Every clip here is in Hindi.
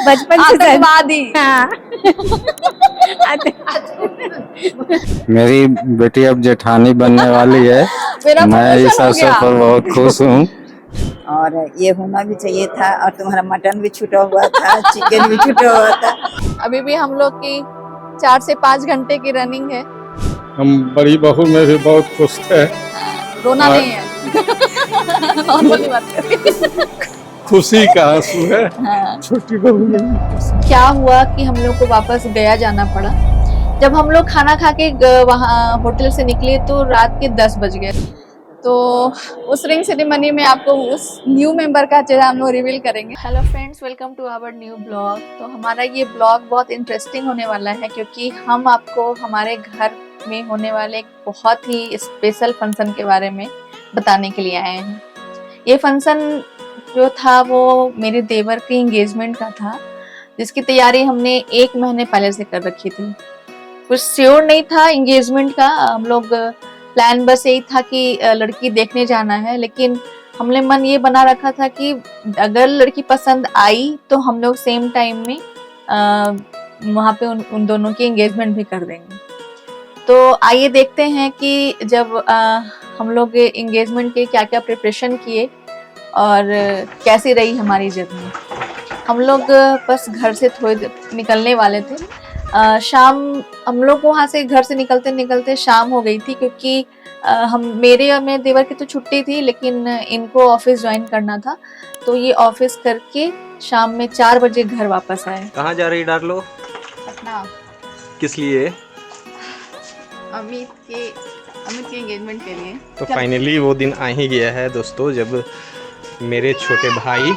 बचपन से आतंकवादी। हाँ। मेरी बेटी अब जेठानी बनने वाली है। मेरा मैं इस प्रमोशन हो अवसर गया। पर बहुत खुश हूँ। और ये होना भी चाहिए था। और तुम्हारा मटन भी छूटा हुआ था, चिकन भी छूटा हुआ था। अभी भी हम लोग की 4 से 5 घंटे की रनिंग है। हम बड़ी बहू में भी बहुत खुश थे। रोना और- नहीं है। नॉर्मली बात करें। खुशी का आंसू है। हाँ। छोटी बहू में भी खुशी। क्या हुआ कि हम लोग को वापस गया जाना पड़ा। जब हम लोग खाना खा के वहाँ होटल से निकले तो रात के 10 बज गए। तो उस रिंग सेरेमनी में आपको उस न्यू मेंबर का चेहरा हम लोग रिवील करेंगे। Hello friends, welcome to our new blog. तो हमारा ये ब्लॉग बहुत इंटरेस्टिंग होने वाला है क्योंकि हम आपको हमारे घर में होने वाले एक बहुत ही स्पेशल फंक्शन के बारे में बताने के लिए आए हैं। ये फंक्शन जो था वो मेरे देवर की एंगेजमेंट का था, जिसकी तैयारी हमने 1 महीने पहले से कर रखी थी। कुछ श्योर नहीं था एंगेजमेंट का, हम लोग प्लान बस यही था कि लड़की देखने जाना है, लेकिन हमने मन ये बना रखा था कि अगर लड़की पसंद आई तो हम लोग सेम टाइम में वहाँ पे उन दोनों की एंगेजमेंट भी कर देंगे। तो आइए देखते हैं कि जब हम लोग एंगेजमेंट के क्या क्या प्रिपरेशन किए और कैसी रही हमारी जर्नी। हम लोग बस घर से थोड़ी निकलने वाले थे। शाम हम लोग को वहाँ से घर से निकलते निकलते शाम हो गई थी क्योंकि मेरे और मेरे देवर की तो छुट्टी थी, लेकिन इनको ऑफिस ज्वाइन करना था। तो ये ऑफिस करके शाम में 4 बजे घर वापस आए। कहाँ जा रही डार्लो? पटना। किस लिए? अमित के एंगेजमेंट के लिए। तो फाइनली वो दिन आ ही गया है दोस्तों, जब मेरे छोटे भाई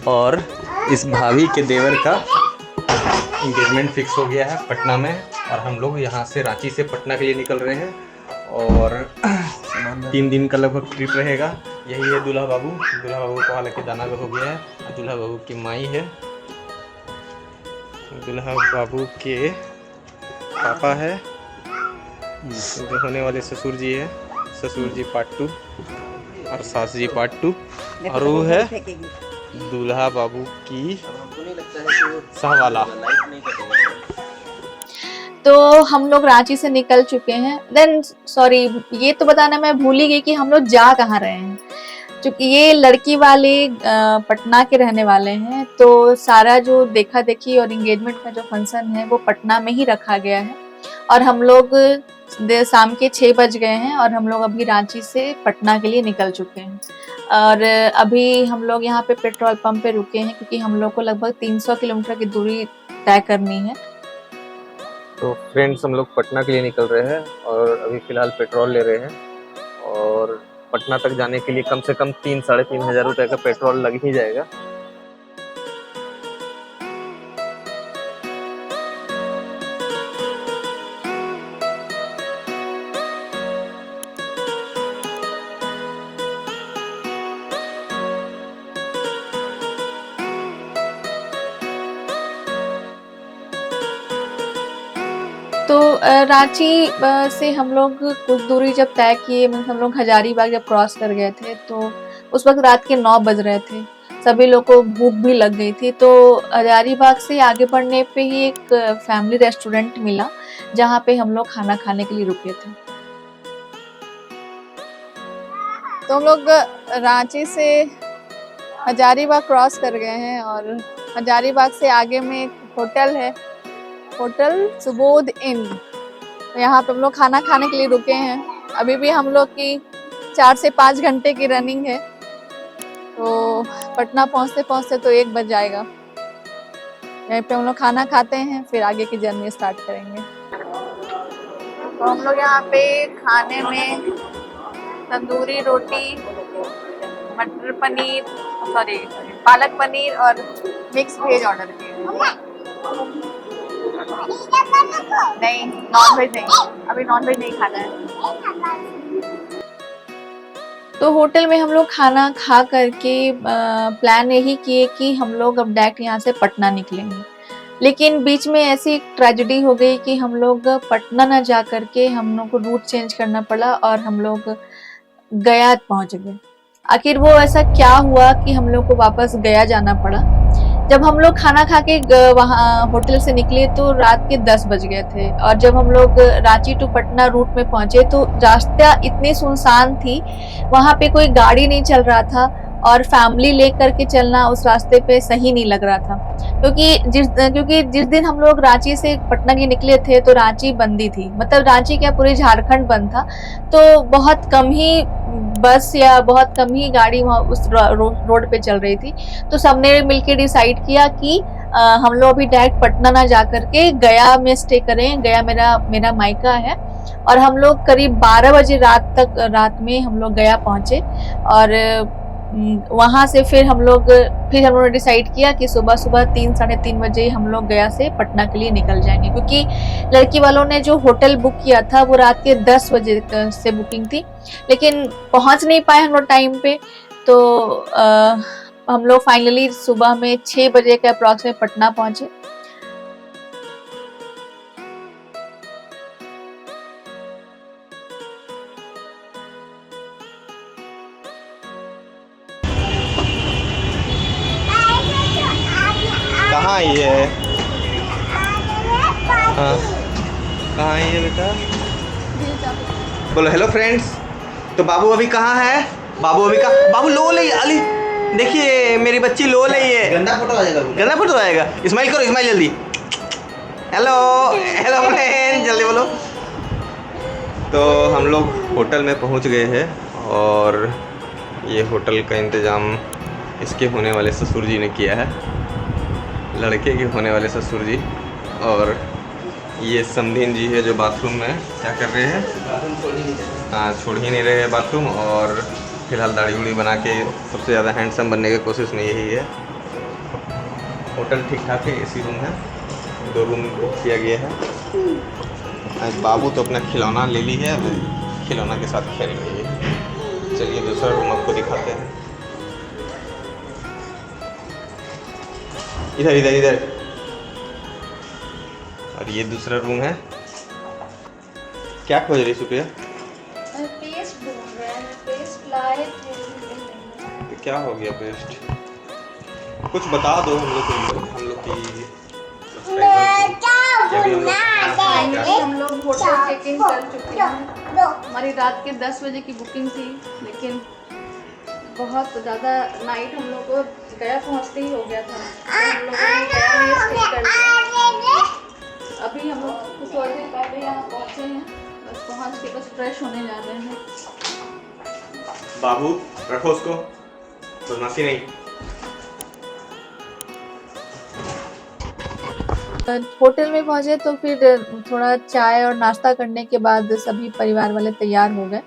और इस भाभी के देवर का एंगेजमेंट फिक्स हो गया है पटना में। और हम लोग यहाँ से रांची से पटना के लिए निकल रहे हैं और 3 दिन का लगभग ट्रिप रहेगा। यही है दूल्हा बाबू। दूल्हा बाबू को हालांकि दाना भी हो गया है। दूल्हा बाबू की माई है, दूल्हा बाबू के पापा है, जो होने वाले ससुर जी है, ससुर जी पार्ट 2 और सास जी पार्ट 2। और वो है दूल्हा बाबू की सहवाला। तो हम लोग रांची से निकल चुके हैं। देन सॉरी, ये तो बताना मैं भूल ही गई कि हम लोग जा कहाँ रहे हैं। क्योंकि ये लड़की वाले पटना के रहने वाले हैं, तो सारा जो देखा देखी और एंगेजमेंट का जो फंक्शन है वो पटना में ही रखा गया है। और हम लोग शाम के 6 बज गए हैं और हम लोग अभी रांची से पटना के लिए निकल चुके हैं। और अभी हम लोग यहाँ पे पेट्रोल पंप पे रुके हैं क्योंकि हम लोग को लगभग 300 किलोमीटर की दूरी तय करनी है। तो फ्रेंड्स, हम लोग पटना के लिए निकल रहे हैं और अभी फ़िलहाल पेट्रोल ले रहे हैं। और पटना तक जाने के लिए कम से कम 3-3.5 हज़ार रुपये का पेट्रोल लग ही जाएगा। तो रांची से हम लोग कुछ दूरी जब तय किए, मतलब हम लोग हजारीबाग जब क्रॉस कर गए थे तो उस वक्त रात के 9 बज रहे थे। सभी लोग को भूख भी लग गई थी। तो हजारीबाग से आगे बढ़ने पे ही एक फैमिली रेस्टोरेंट मिला जहाँ पे हम लोग खाना खाने के लिए रुके थे। तो हम लोग रांची से हजारीबाग क्रॉस कर गए हैं और हजारीबाग से आगे में एक होटल है, होटल सुबोध इन। यहाँ पे हम लोग खाना खाने के लिए रुके हैं। अभी भी हम लोग की 4 से 5 घंटे की रनिंग है। तो पटना पहुँचते पहुँचते तो 1 बज जाएगा। यहीं पे हम लोग खाना खाते हैं, फिर आगे की जर्नी स्टार्ट करेंगे। तो हम लोग यहाँ पे खाने में तंदूरी रोटी, मटर पनीर, सॉरी पालक पनीर और मिक्स वेज ऑर्डर किए। नहीं, नॉनवेज नहीं, अभी नॉनवेज नहीं खाना है। तो होटल में हम लोग खाना खा करके प्लान यही किए कि हम लोग अब डायरेक्ट यहाँ से पटना निकलेंगे। लेकिन बीच में ऐसी एक ट्रेजेडी हो गई कि हम लोग पटना ना जा करके हम लोग को रूट चेंज करना पड़ा और हम लोग गया पहुँच गए। आखिर वो ऐसा क्या हुआ कि हम लोग को वापस गया जाना पड़ा। जब हम लोग खाना खा के वहाँ होटल से निकले तो रात के 10 बज गए थे। और जब हम लोग रांची टू पटना रूट में पहुंचे तो रास्ता इतनी सुनसान थी, वहाँ पे कोई गाड़ी नहीं चल रहा था और फैमिली लेकर के चलना उस रास्ते पे सही नहीं लग रहा था। क्योंकि जिस दिन हम लोग रांची से पटना के निकले थे तो रांची बंदी थी, मतलब रांची क्या पूरे झारखंड बंद था। तो बहुत कम ही बस या बहुत कम ही गाड़ी वहाँ उस रोड पे चल रही थी। तो सबने मिलकर डिसाइड किया कि हम लोग अभी डायरेक्ट पटना ना जा करके गया में स्टे करें। गया मेरा मायका है और हम लोग करीब 12 बजे रात में हम लोग गया पहुंचे। और वहां से फिर हम लोग ने डिसाइड किया कि सुबह 3 साढ़े 3 बजे हम लोग गया से पटना के लिए निकल जाएंगे, क्योंकि लड़की वालों ने जो होटल बुक किया था वो रात के 10 बजे से बुकिंग थी, लेकिन पहुंच नहीं पाए हम लोग टाइम पे। तो हम लोग फाइनली सुबह में 6 बजे के अप्रॉक्स में पटना पहुंचे। कहाँ आई है? हाँ, कहाँ आई है बेटा? बोलो हेलो फ्रेंड्स। तो बाबू अभी कहाँ है? बाबू लो ले अली, देखिए मेरी बच्ची लो ले है। गंदा फोटो आएगा। स्माइल करो, स्माइल जल्दी। हेलो फ्रेंड, जल्दी बोलो। तो हम लोग होटल में पहुंच गए हैं और ये होटल का इंतज़ाम इसके होने वाले ससुर जी ने किया है, लड़के के होने वाले ससुर जी। और ये समधीन जी है जो बाथरूम में क्या कर रहे हैं? हाँ, छोड़ ही नहीं रहे हैं बाथरूम। और फिलहाल दाढ़ी उड़ी बना के सबसे ज़्यादा हैंडसम बनने की कोशिश में यही है। होटल ठीक ठाक है, एसी रूम है, 2 रूम बुक किया गया है। बाबू तो अपना खिलौना ले ली है, खिलौना के साथ खेल रही है। चलिए दूसरा रूम आपको दिखाते हैं। इधर और ये दूसरा रूम है। क्या खोज रही सुप्रिया? पेस्ट ढूंढ रहे हैं, पेस्ट लाए थे। तो क्या हो गया पेस्ट? कुछ बता दो हम लोग की हम लोग होटल चेक इन कर चुके हैं। हमारी रात के 10 बजे की बुकिंग थी, लेकिन बहुत ज़्यादा नाइट हम लोग को गया पहुँचते ही हो गया था। तो हम लोगों ने गया में स्टे कर लिया। अभी हम लोग कुछ और देर पहले यहाँ पहुँचे हैं, बस पहुँच के बस फ्रेश होने जा रहे हैं। बाबू रखो उसको, बदमाशी नहीं। होटल में पहुंचे तो फिर थोड़ा चाय और नाश्ता करने के बाद सभी परिवार वाले तैयार हो गए।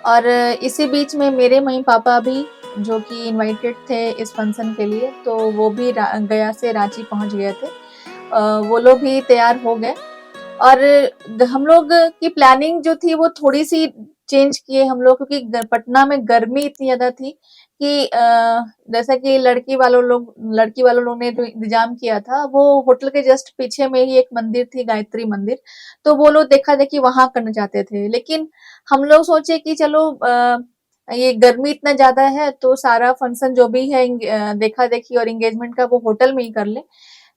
और इसी बीच में मेरे मम्मी पापा भी, जो कि इनवाइटेड थे इस फंक्शन के लिए, तो वो भी गया से रांची पहुंच गए थे। वो लोग भी तैयार हो गए और हम लोग की प्लानिंग जो थी वो थोड़ी सी चेंज किए हम लोग, क्योंकि पटना में गर्मी इतनी ज्यादा थी कि जैसा कि लड़की वालों लोग ने जो इंतजाम किया था, वो होटल के जस्ट पीछे में ही एक मंदिर थी, गायत्री मंदिर, तो वो लोग देखा देखी वहां करना चाहते थे। लेकिन हम लोग सोचे कि चलो ये गर्मी इतना ज्यादा है तो सारा फंक्शन जो भी है देखा देखी और एंगेजमेंट का वो होटल में ही कर ले।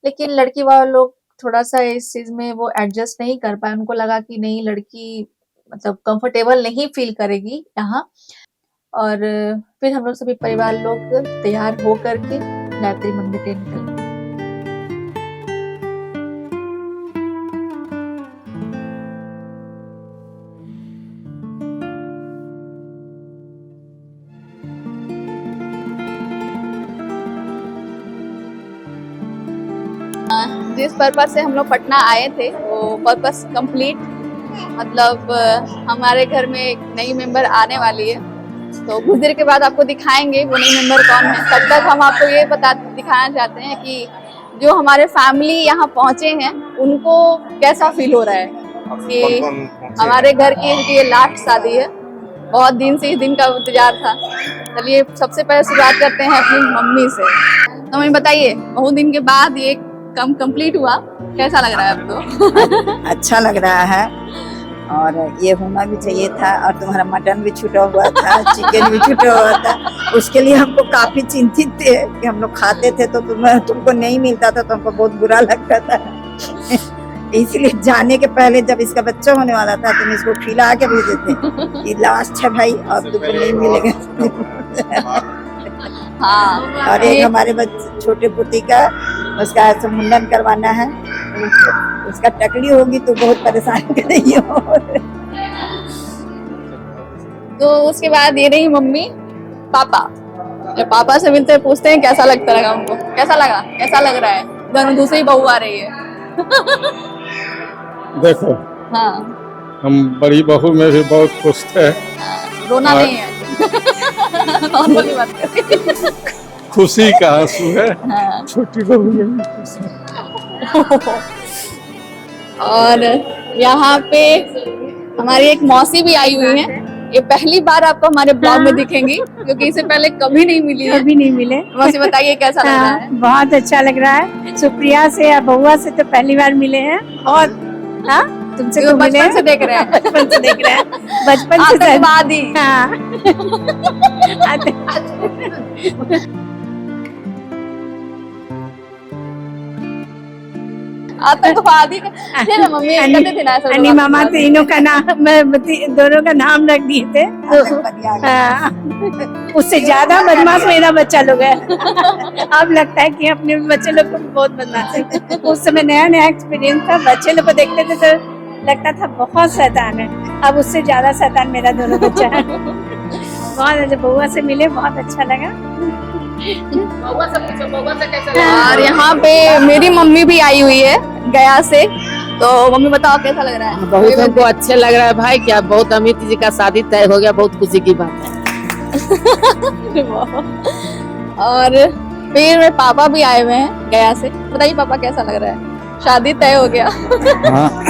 लेकिन लड़की वाले लोग थोड़ा सा इस चीज में वो एडजस्ट नहीं कर पाए। उनको लगा कि नहीं, लड़की मतलब कंफर्टेबल नहीं फील करेगी यहाँ। और फिर हम लोग सभी परिवार लोग तैयार हो करके गायत्री मंदिर के निकले। जिस पर्पस से हम लोग पटना आए थे वो पर्पस कंप्लीट, मतलब हमारे घर में एक नई मेंबर आने वाली है, तो कुछ देर के बाद आपको दिखाएंगे वो नई मेंबर कौन है। तब तक हम आपको ये दिखाना चाहते हैं कि जो हमारे फैमिली यहाँ पहुँचे हैं उनको कैसा फील हो रहा है कि हमारे घर की ये लास्ट शादी है। बहुत दिन से इस दिन का इंतजार था। चलिए सबसे पहले शुरुआत करते हैं अपनी मम्मी से। तो मम्मी बताइए, बहुत दिन के बाद ये काम कंप्लीट हुआ, कैसा लग रहा है आपको? अच्छा लग रहा है। और ये होना भी चाहिए था, और तुम्हारा मटन भी छूटा हुआ था, चिकन भी छूटा हुआ था। उसके लिए हमको काफी चिंतित थे कि हम लोग खाते थे तो तुमको नहीं मिलता था, तो हमको बहुत बुरा लगता था। इसलिए जाने के पहले जब इसका बच्चा होने वाला था तुम इसको खिला के भेजे थे कि लास्ट है भाई, अब तुमको नहीं मिलेगा। हाँ और एक हमारे छोटे पुत्री का उसका मुंडन करवाना है, उसका टकली होगी तो बहुत परेशान करेगी। तो उसके बाद ये रही मम्मी पापा। जब पापा से मिलते हैं पूछते हैं कैसा लगता लगा हमको, कैसा लगा, कैसा लग रहा है, घर में दूसरी बहू आ रही है। देखो हाँ हम बड़ी बहू में भी बहुत खुश थे। रोना और- नहीं है। नॉर्मली बात करें। खुशी का आंसू है। हाँ। छोटी बहू में भी खुशी। और यहाँ पे हमारी एक मौसी भी आई हुई है। ये पहली बार आपको हमारे ब्लॉग में दिखेंगी क्योंकि इससे पहले कभी नहीं मिली है। कभी नहीं मिले। मौसी बताइए कैसा लग रहा है? बहुत अच्छा लग रहा है। सुप्रिया से या बउआ से तो पहली बार मिले हैं। और हाँ, तुमसे तो तो मिले बचपन से देख रहे हैं। बचपन से देख रहे हैं, बचपन से सब- आतंकवादी। हाँ। आतंकवादी फिर मम्मी कहते थे ना ऐसा अन्नी मामा तीनों का नाम, दोनों का नाम रख दिए थे। हाँ। उससे ज्यादा बदमाश मेरा बच्चा लोग है। अब लगता है कि अपने बच्चे लोग को बहुत बदमाश है। उस समय नया नया एक्सपीरियंस था, बच्चे लोग को देखते थे तो लगता था बहुत शैतान है। अब उससे ज्यादा शैतान मेरा दोनों बच्चा है। बहुत अच्छा, बउआ से मिले, बहुत अच्छा लगा। और यहाँ पे मेरी मम्मी भी आई हुई है गया से। तो मम्मी बताओ कैसा लग रहा है? बहुत हमको अच्छा लग रहा है भाई। क्या बहुत अमित जी का शादी तय हो गया, बहुत खुशी की बात है। और फिर मेरे पापा भी आए हुए हैं गया से। बताइए पापा कैसा लग रहा है? शादी तय हो गया। हाँ,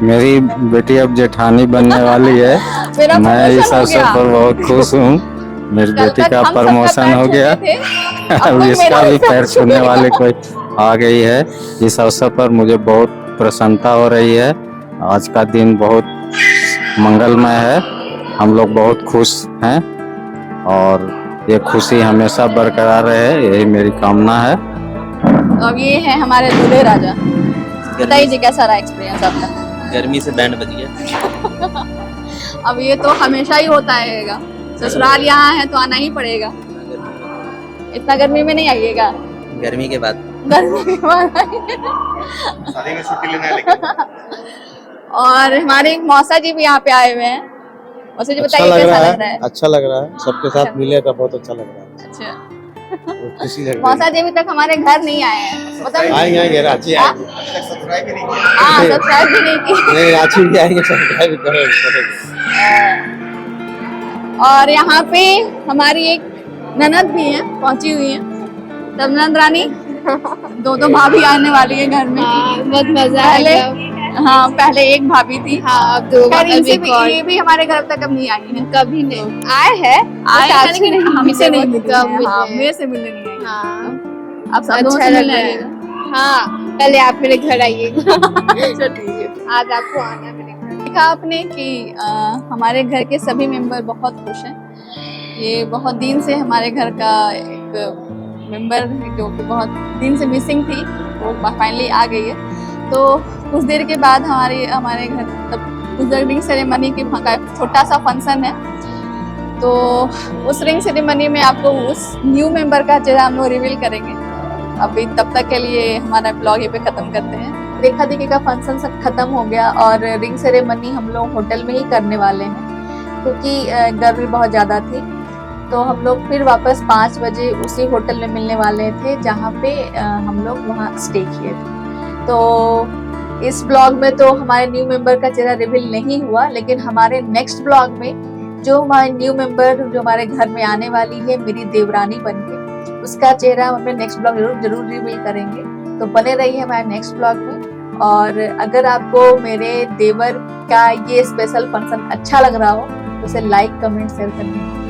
मेरी बेटी अब जेठानी बनने वाली है। मेरा मैं इस promotion हो अवसर गया। पर बहुत खुश हूँ। मेरी कल बेटी तक का हम सबका प्रमोशन पैर हो गया। छूते थे, अब अब कोई इसका मेरा भी पैर पैर छूने वाले कोई आ गई है। इस अवसर पर मुझे बहुत प्रसन्नता हो रही है। आज का दिन बहुत मंगलमय है। हम लोग बहुत खुश हैं और ये खुशी हमेशा बरकरार रहे, यही मेरी कामना है। तो अब ये है हमारे दूल्हे राजा। बताइए जी कैसा रहा एक्सपीरियंस आपका? गर्मी से बैंड बज गया। अब ये तो हमेशा ही होता रहेगा। ससुराल यहाँ है तो आना ही पड़ेगा। इतना गर्मी में नहीं आइएगा। गर्मी के बाद गर्मी के बाद आइए। शादी में छुट्टी लेना है लेकिन और हमारे मौसा जी भी यहाँ पे आए हुए हैं। मौसा जी बताइए कैसा लग रहा है? अच्छा लग रहा है। सबके साथ मिले तो बहुत अच्छा लग रहा है। अच्छा, खुशी लग मौसा जी अभी तक हमारे घर नहीं आए हैं। मतलब आएंगे रांची हाँ? आएंगे। सब्सक्राइब भी नहीं हाँ सब्सक्राइब भी नहीं की। नहीं, रांची भी आएंगे, सब्सक्राइब भी करेंगे। और यहाँ पे हमारी एक ननद भी है, पहुंची हुई है। तब नंद रानी दो भाभी आने वाली है घर में। बहुत मजा पहले आएगा। हाँ पहले एक भाभी थी। हाँ, अब दो खैर इनसे अभी भी कौन- ये भी हमारे घर तक अब नहीं आई है। कभी नहीं आए हैं, आए हैं आज लेकिन हमसे नहीं मिली कब है। हाँ, मिले? मेरे से मिलने नहीं आई। हाँ, आप सब दोनों अच्छा से लग मिलने रहा है। आइएगा। हाँ, पहले आप मेरे घर आइएगा। अच्छा ठीक है। आज आपको आना है मेरे घर। देखा आपने कि हमारे घर के सभी मेंबर बहुत खुश हैं। ये बहुत दिन से हमारे घर का एक मेंबर जो कि बहुत दिन से मिसिंग थी, वो फाइनली आ गई है। तो कुछ देर के बाद हमारे घर तब उस रिंग सेरेमनी के वहाँ का एक छोटा सा फंक्शन है। तो उस रिंग सेरेमनी में आपको उस न्यू मेंबर का चेहरा हम लोग रिवील करेंगे। अभी तब तक के लिए हमारा ब्लॉग ये पे ख़त्म करते हैं। देखा देखी का फंक्शन सब खत्म हो गया और रिंग सेरेमनी हम लोग होटल में ही करने वाले हैं क्योंकि गर्मी बहुत ज़्यादा थी। तो हम लोग फिर वापस 5 बजे उसी होटल में मिलने वाले थे जहाँ पे हम लोग वहाँ स्टे किए थे। तो इस ब्लॉग में तो हमारे न्यू मेंबर का चेहरा रिवील नहीं हुआ, लेकिन हमारे नेक्स्ट ब्लॉग में जो हमारे न्यू मेंबर जो हमारे घर में आने वाली है मेरी देवरानी बनके, उसका चेहरा हम अपने नेक्स्ट ब्लॉग जरूर रिवील करेंगे। तो बने रहिए हमारे नेक्स्ट ब्लॉग में। और अगर आपको मेरे देवर का ये स्पेशल फंक्शन अच्छा लग रहा हो तो उसे लाइक कमेंट शेयर करना